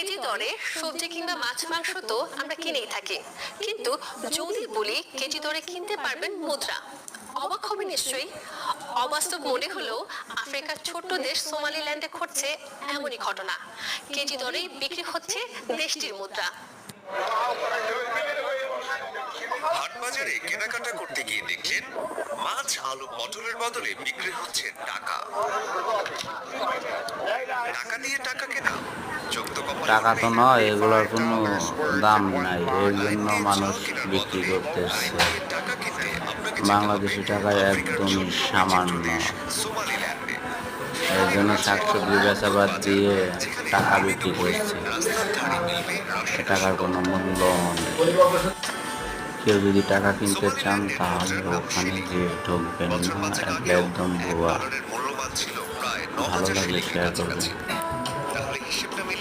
KG দরে সবজি কিংবা মাছ মাংস তো আমরা কিনেই থাকি, কিন্তু যদি বলি কেজি দরে কিনতে পারবেন মুদ্রা, অবাক হবে নিশ্চয়ই। অবাস্তব মনে হলেও আফ্রিকার ছোট্ট দেশ সোমালিল্যান্ডে ঘটছে এমনই ঘটনা। কেজি দরেই বিক্রি হচ্ছে দেশটির মুদ্রা। হাটবাজারে কেনাকাটা করতে গিয়ে দেখলেন মাছ, আলু, পটলের বদলে বিক্রি হচ্ছে টাকা। টাকা দিয়ে টাকা কেনা, টাকা তো নয়, এগুলোর কোনো দাম নাই, এর জন্য মানুষ বিক্রি করতেছে। টাকা কিনতে আপনাকে বাংলাদেশি টাকায় একদমই সামান্য, সোমালিল্যান্ডে এর জন্য শাকসবজি বেচাবাদ দিয়ে টাকা বিক্রি করছে। রাস্তার ধারে মিলবে এ টাকার কোনো মূল্য নেই। কেউ যদি টাকা কিনতে চান তাহলে ওখানে গিয়ে ঢুকবেন না, এগুলো একদম ভুয়া। মূল্যমান ছিল প্রায় ভালো 9,000 লাগলে শিলিংয়ের শেয়ার কাছাকাছি। করবেন।